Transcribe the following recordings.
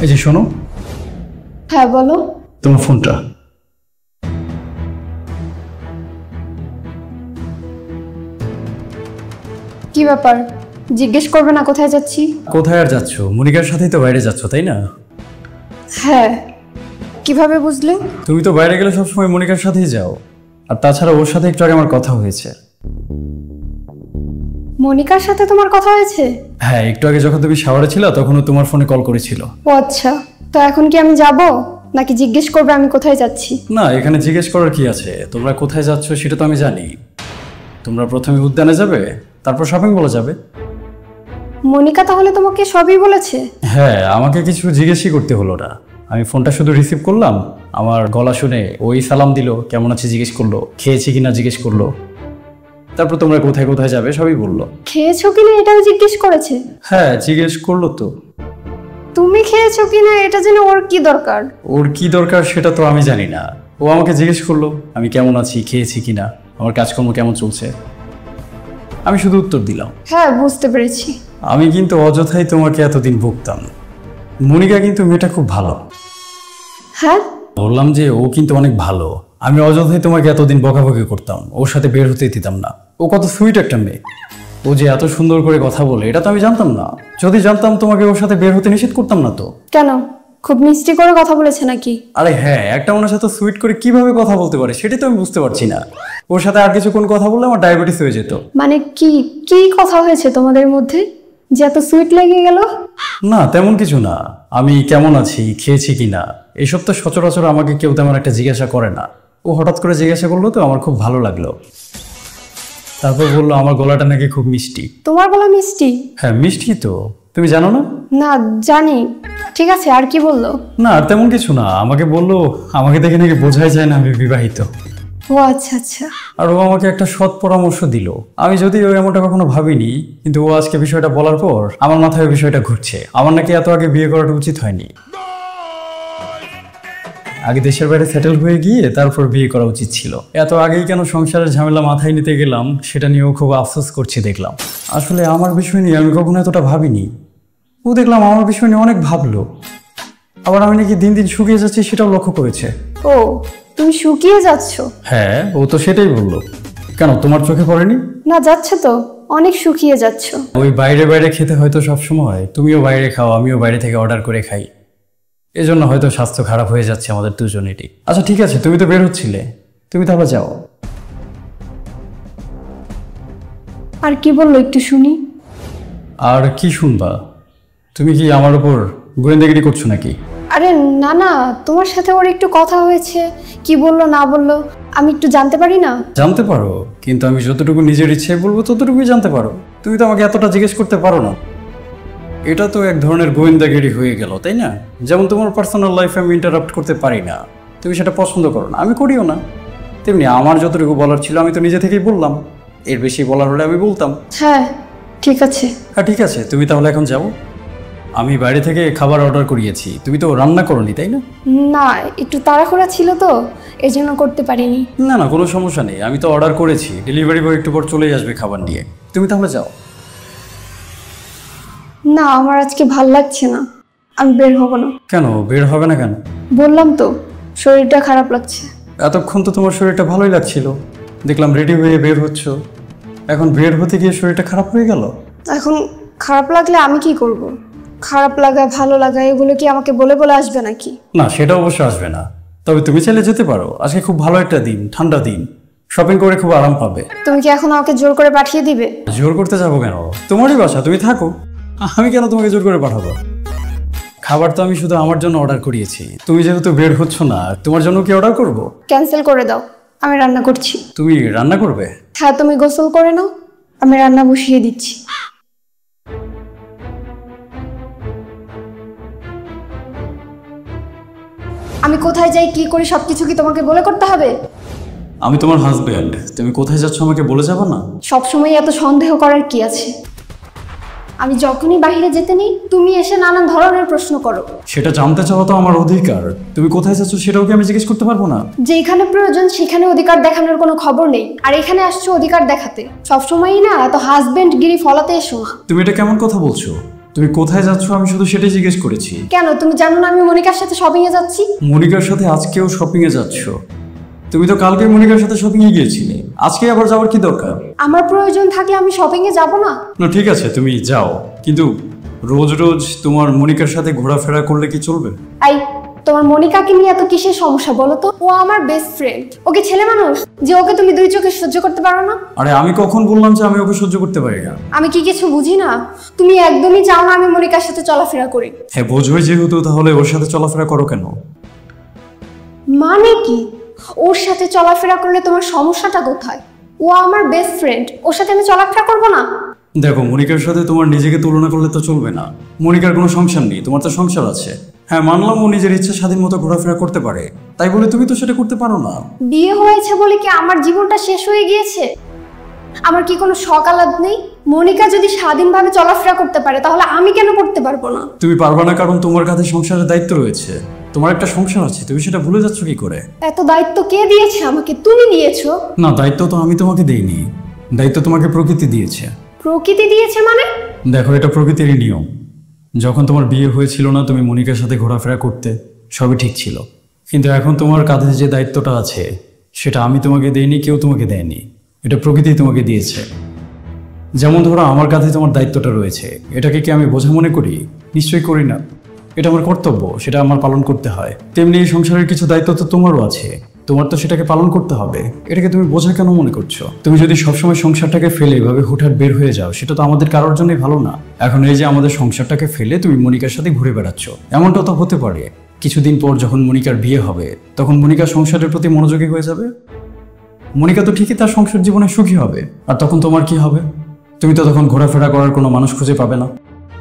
এই যে শোনো। হ্যাঁ বলো। তোমার ফোনটা। কি ব্যাপার, জিজ্ঞেস করবে না কোথায় যাচ্ছি? কোথায় আর যাচ্ছ? মনিকার সাথেই তো বাইরে যাচ্ছ, তাই না? হ্যাঁ, কিভাবে বুঝলে? তুমি তো বাইরে গেলে সবসময় মনিকার সাথেই যাও, আর তাছাড়া ওর সাথে একটু আগে আমার কথা হয়েছে। মনিকার সাথে তোমার কথা হয়েছে? হ্যাঁ, একটু আগে যখন তুমি শাওয়ারে ছিল তখনও তোমার ফোনে কল করেছিল। ও আচ্ছা, তো এখন কি আমি যাব নাকি জিজ্ঞেস করবে আমি কোথায় যাচ্ছি? না, এখানে জিজ্ঞেস করার কি আছে? তোমরা কোথায় যাচ্ছ সেটা তো আমি জানি। তোমরা প্রথমে উদ্যানে যাবে, তারপর শপিং মলে যাবে। মনিকা তাহলে তোমাকে সবই বলেছে? হ্যাঁ, আমাকে কিছু জিজ্ঞেসই করতে হলো না, আমি ফোনটা শুধু রিসিভ করলাম। আমার গলা শুনে ওই সালাম দিল, কেমন আছে জিজ্ঞেস করলো, খেয়েছি কিনা জিজ্ঞেস করলো, তারপর তোমরা কোথায় কোথায় যাবে সবই বললো। খেয়েছো কিনা এটাও জিজ্ঞেস করেছে? হ্যাঁ, জিজ্ঞেস করলো তো। তুমি খেয়েছো কিনা এটা জেনে ওর কি দরকার? ওর কি দরকার সেটা তো আমি জানি না, ও আমাকে জিজ্ঞেস করলো আমি কেমন আছি, খেয়েছি কিনা, আমার কাজকর্ম কেমন চলছে। আমি শুধু উত্তর দিলাম। হ্যাঁ, বুঝতে পেরেছি। আমি কিন্তু অযথাই তোমাকে এতদিন ভুগতাম। মনিকা কিন্তু মেয়েটা খুব ভালো। হ্যাঁ, বললাম যে ও কিন্তু অনেক ভালো। আমি অযথাই তোমাকে এতদিন বকাবকি করতাম, ওর সাথে বের হতে দিতাম না। ও কত সুইট একটা মেয়ে, ও যে এত সুন্দর করে কথা বলে এটা তো আমি জানতাম না। যদি জানতাম তোমাকে ওর সাথে বের হতে নিষেধ করতাম না তো। কেন, খুব মিষ্টি করে কথা বলেছে নাকি? আরে হ্যাঁ, একটা মানুষের সাথে সুইট করে কিভাবে কথা বলতে পারে সেটাই তো আমি বুঝতে পারছি না। ওর সাথে আর কিছুক্ষণ কথা বললে আমার ডায়াবেটিস হয়ে যেত। মানে কি কি কথা হয়েছে তোমাদের মধ্যে যে এত সুইট লেগে গেল? না, তেমন কিছু না। আমি কেমন আছি, খেয়েছি কিনা, এসব তো সচরাচর আমাকে কেউ তেমন একটা জিজ্ঞাসা করে না। ও হঠাৎ করে জিজ্ঞাসা করলো তো আমার খুব ভালো লাগলো। তারপর বললো আমার গলাটা নাকি খুব মিষ্টি। তোমার গলা মিষ্টি? হ্যাঁ, মিষ্টি তো, তুমি জানো না? না, জানি। ঠিক আছে, আর কি বললো? না, আর তেমন কিছু না। আমাকে বললো আমাকে দেখে নাকি বোঝাই যায় না আমি বিবাহিত। ও আচ্ছা আচ্ছা। আর ও আমাকে একটা সৎ পরামর্শ দিল। আমি যদিও এমনটা কখনো ভাবিনি, কিন্তু ও আজকে বিষয়টা বলার পর আমার মাথায় ওই বিষয়টা ঘুরছে। আমার নাকি এত আগে বিয়ে করাটা উচিত হয়নি, আগে দেশের বাইরে সেটেল হয়ে গিয়ে তারপর বিয়ে করা উচিত ছিল। এত আগেই কেন সংসারের ঝামেলা মাথায় নিতে গেলাম সেটা নিয়েও খুব আফসোস করছি দেখলাম। আসলে আমার বিষয় নিয়ে আমি কখনো এতটা ভাবিনি। ও দেখলাম আমার বিষয় নিয়ে অনেক ভাবলো। আবার আমি নাকি দিন দিন শুকিয়ে যাচ্ছি সেটাও লক্ষ্য করেছে। ও, তুমি শুকিয়ে যাচ্ছ? হ্যাঁ, ও তো সেটাই বললো। কেন, তোমার চোখে পড়েনি? না, যাচ্ছে তো, অনেক শুকিয়ে যাচ্ছ। ওই বাইরে বাইরে খেতে হয়তো সবসময় তুমিও বাইরে খাও, আমিও বাইরে থেকে অর্ডার করে খাই, এজন্য হয়তো স্বাস্থ্য খারাপ হয়ে যাচ্ছে আমাদের দুজনেরই। আচ্ছা ঠিক আছে, তুমি তো বের হচ্ছিলে, তুমি তাহলে যাও। আর কি বললো একটু শুনি। আর কি শুনবা? তুমি কি আমার উপর গোয়েন্দাগিরি করছো নাকি? আরে না না, তোমার সাথে ওর একটু কথা হয়েছে, কি বললো না বললো আমি একটু জানতে পারি না? জানতে পারো, কিন্তু আমি যতটুকু নিজের ইচ্ছে বলবো ততটুকুই জানতে পারো। তুমি তো আমাকে এতটা জিজ্ঞেস করতে পারো না। এটা তো এক ধরনের গোয়েন্দাগিরি হয়ে গেল, তাই না? যেমন তোমার পার্সোনাল লাইফে আমি ইন্টারাপ্ট করতে পারি না, তুমি সেটা পছন্দ করো না, আমি করিও না। তেমনি আমার যতটুকু বলার ছিল আমি তো নিজে থেকেই বললাম, এর বেশি বলার হলে আমি বলতাম। হ্যাঁ ঠিক আছে। হ্যাঁ ঠিক আছে, তুমি তাহলে এখন যাও। আমি বাইরে থেকে খাবার অর্ডার করিয়েছি, তুমি তো রান্না করোনি তাই না? না, একটু তাড়াহুড়া ছিল তো, এই জন্য করতে পারিনি। না না, কোনো সমস্যা নেই, আমি তো অর্ডার করেছি, ডেলিভারি বয় একটু পর চলেই আসবে খাবার নিয়ে। তুমি তাহলে যাও। না, আমার আজকে ভাল লাগছে না, আমি বের হব না। কেন বের হবে না কেন? বললাম তো, শরীরটা খারাপ লাগছে। এতক্ষণ তো তোমার শরীরটা ভালোই লাগছিল, দেখলাম রেডি হয়ে বের হচ্ছ, এখন বের হতে গিয়ে শরীরটা খারাপ হয়ে গেল। এখন খারাপ লাগলে আমি কি করব? খারাপ লাগা ভালো লাগা এগুলো কি আমাকে বলে বলে আসবে নাকি? না, সেটা অবশ্য আসবে না, তবে তুমি চাইলে যেতে পারো। আজকে খুব ভালো একটা দিন, ঠান্ডা দিন, শপিং করে খুব আরাম পাবে। তুমি কি এখন আমাকে জোর করে পাঠিয়ে দিবে? জোর করতে যাবো কেন? তোমারই বাসা, তুমি থাকো, আমি কেন তোমাকে জোর করে পাঠাবো? খাবার তো আমি শুধু আমার জন্য অর্ডার করিয়েছি, তুমি যেহেতু বের হচ্ছ না, তোমার জন্য কি অর্ডার করব? ক্যান্সেল করে দাও, আমি রান্না করছি। তুমি রান্না করবে? হ্যাঁ, তুমি গোসল করে নাও, আমি রান্না বসিয়ে দিচ্ছি। আমি কোথায় যাই কি করি সবকিছু কি তোমাকে বলে করতে হবে? আমি তোমার হাজবেন্ড, তুমি কোথায় যাচ্ছ আমাকে বলে যাবে না? সবসময় এত সন্দেহ করার কি আছে? আমি যখনই বাইরে যেতে নেই তুমি এসে নানান ধরনের প্রশ্ন করো। সেটা জানতে চাওয়া তো আমার অধিকার। তুমি কোথায় যাচ্ছ সেটাও কি আমি জিজ্ঞেস করতে পারবো না? যেখানে প্রয়োজন সেখানে অধিকার দেখানোর কোনো খবর নেই, আর এখানে আসছো অধিকার দেখাতে। সবসময়ই না এত হাজবেন্ড গিরি ফলাতে এসো না। তুমি এটা কেমন কথা বলছো? তুমি কোথায় যাচ্ছ আমি শুধু সেটাই জিজ্ঞেস করেছি। কেন তুমি জানো না আমি মনিকার সাথে শপিং এ যাচ্ছি? মনিকার সাথে আজকেও শপিং এ যাচ্ছ? তুমি তো কালকে মনিকার সাথে শপিং এ গিয়েছিলে, আজকে আবার যাওয়ার কি দরকার? আমার প্রয়োজন থাকলে আমি শপিং এ যাব না? না ঠিক আছে তুমি যাও, কিন্তু রোজ রোজ তোমার মনিকার সাথে ঘোরাফেরা করলে কি চলবে? আই তোমার মনিকাকে নিয়ে এত কিসের সমস্যা বলো তো? ও আমার বেস্ট ফ্রেন্ড। ওকে ছেলে মানুষ যে ওকে তুমি দুই চোখে সহ্য করতে পারো না? আরে আমি কখন বললাম যে আমি ওকে সহ্য করতে পারি না? আমি কি কিছু বুঝি না? তুমি একদমই চাও না আমি মনিকার সাথে চলাফেরা করি। হ্যাঁ বোঝোই যেহেতু, তাহলে ওর সাথে চলাফেরা করো কেন? মানে কি? ওর সাথে চলাফেরা করলে তোমার সমস্যাটা কোথায়? ও আমার বেস্ট ফ্রেন্ড, ওর সাথে আমি চলাফেরা করবো না? দেখো মনিকার সাথে তোমার নিজেকে তুলনা করলে তো চলবে না। মনিকার কোনো সংসার নেই, তোমার তো সংসার আছে। হ্যাঁ মানলাম ও নিজের ইচ্ছা স্বাধীন মতো ঘোরাফেরা করতে পারে, তাই বলে তুমি তো সেটা করতে পারো না। বিয়ে হয়েছে বলে কি আমার জীবনটা শেষ হয়ে গিয়েছে? আমার কি কোনো শখ আহ্লাদ নেই? মনিকা যদি স্বাধীনভাবে চলাফেরা করতে পারে তাহলে আমি কেন করতে পারবো না? তুমি পারবে না কারণ তোমার কাছে সংসারের দায়িত্ব রয়েছে, তোমার একটা সংসার আছে, তুমি সেটা ভুলে যাচ্ছ কি করে? এত দায়িত্ব কে দিয়েছে আমাকে? তুমি দিয়েছো। না দায়িত্ব তো আমি তোমাকে দেইনি, দায়িত্ব তোমাকে প্রকৃতি দিয়েছে। প্রকৃতি দিয়েছে মানে? দেখো এটা প্রকৃতিরই নিয়ম। যখন তোমার বিয়ে হয়েছিল না, তুমি মনিকার সাথে ঘোরাফেরা করতে, সবই ঠিক ছিল। কিন্তু এখন তোমার কাঁধে যে দায়িত্বটা আছে সেটা আমি তোমাকে দেইনি, কেউ তোমাকে দেয়নি, এটা প্রকৃতি তোমাকে দিয়েছে। যেমন ধরো আমার কাঁধে তোমার দায়িত্বটা রয়েছে, এটাকে কি আমি বোঝা মনে করি? নিশ্চয়ই করি না, এটা আমার কর্তব্য, সেটা আমার পালন করতে হয়। তেমনি এই সংসারের কিছু দায়িত্ব তো তোমারও আছে, তোমার তো সেটাকে পালন করতে হবে। এটাকে তুমি বোঝা কেন মনে করছো? তুমি যদি সবসময় সংসারটাকে ফেলে এভাবে হুটহাট বের হয়ে যাও, সেটা তো আমাদের কারোর জন্যই ভালো না। এখন এই যে আমাদের সংসারটাকে ফেলে তুমি মনিকার সাথে ঘুরে বেড়াচ্ছ, এমনটা তো হতে পারে কিছুদিন পর যখন মনিকার বিয়ে হবে তখন মনিকা সংসারের প্রতি মনোযোগী হয়ে যাবে। মনিকা তো ঠিকই তার সংসার জীবনে সুখী হবে, আর তখন তোমার কি হবে? তুমি তো তখন ঘোরাফেরা করার কোনো মানুষ খুঁজে পাবে না।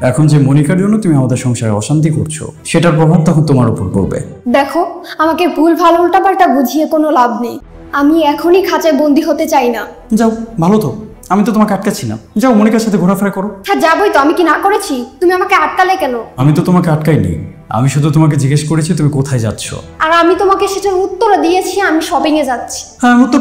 এখন যে মনিকার জন্য তুমি আমাদের সংসারে অশান্তি করছো, সেটার প্রভাব তখন তোমার উপর পড়বে। দেখো আমাকে ভুল ভালো উল্টাপাল্টা বুঝিয়ে কোনো লাভ নেই। আমি এখনই খাঁচায় বন্দি হতে চাই না। যাও, ভালো তো, আমি তো তোমাকে আটকাচ্ছি না, যাও মনিকার সাথে ঘোরাফেরা করো। হ্যাঁ যাবোই তো, আমি কি না করেছি? তুমি আমাকে আটকালে কেন? আমি তো তোমাকে আটকাইনি, আমি শুধু তোমাকে জিজ্ঞেস করেছি তুমি কোথায় যাচ্ছ। আর আমি তোমাকে সেটার উত্তর দিয়েছি, আমি শপিং এ যাচ্ছি। হ্যাঁ আমি উত্তর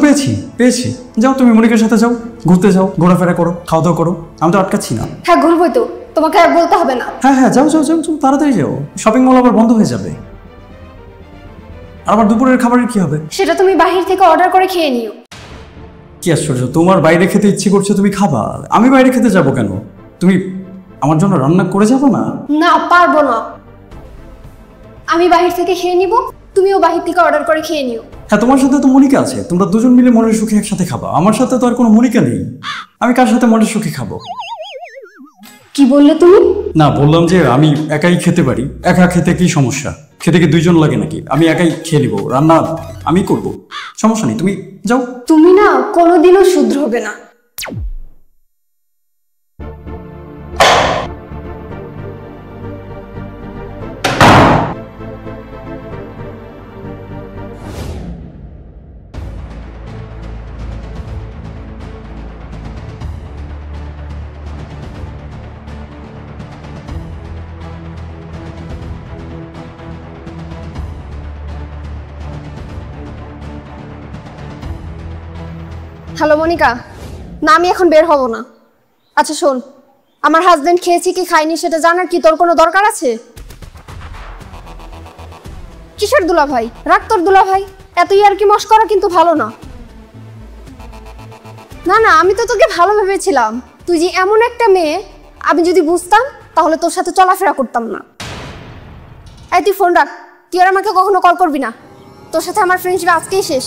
পেয়েছি। যাও তুমি মনিকার সাথে যাও, ঘুরতে যাও, ঘোরাফেরা করো, খাওয়া দাওয়া করো, আমি তো আটকাচ্ছি না। হ্যাঁ ঘুরবোই তো, তোমাকে আর বলতে হবে না। হ্যাঁ যাও, তাড়াতাড়ি যাও, শপিং মল আবার বন্ধ হয়ে যাবে। আর আবার দুপুরের খাবারের কি হবে? সেটা তুমি বাহির থেকে অর্ডার করে খেয়ে নিও। কি আশ্চর্য, তোমার বাইরে খেতে ইচ্ছে করছে তুমি খাবা, আমি বাইরে খেতে যাব কেন? তুমি আমার জন্য রান্না করে যাবো না? না পারবো না, আমি বাহির থেকে খেয়ে নিব, তুমিও বাহির থেকে অর্ডার করে খেয়ে নিও। হ্যাঁ তোমার সাথে তো মনিকা আছে, তোমরা দুজন মিলে মনের সুখে একসাথে খাবা। আমার সাথে তো আর কোনো মনিকা নেই, আমি কার সাথে মনের সুখে খাবো? কি বললে তুমি? না বললাম যে আমি একাই খেতে পারি। একা খেতে কি সমস্যা? খেতে কি দুইজন লাগে নাকি? আমি একাই খেয়ে নিবো, রান্না আমি করব, সমস্যা নেই, তুমি যাও। তুমি না কোনোদিনও শুধর হবে না। হ্যালো মনিকা, না আমি এখন বের হব না। আচ্ছা শোন, আমার হাজবেন্ড খেয়েছি কি খাইনি সেটা জানার কি তোর কোনো দরকার আছে? কিসের দুলা ভাই? রাখ তোর দুলা ভাই, এত আর কি মস্করা কিন্তু ভালো না। না না আমি তো তোকে ভালো ভেবেছিলাম, তুই যে এমন একটা মেয়ে, আমি যদি বুঝতাম তাহলে তোর সাথে চলাফেরা করতাম না। এই তুই ফোন রাখ, তুই আর আমাকে কখনো কল করবি না, তোর সাথে আমার ফ্রেন্ডশিপ আজকেই শেষ।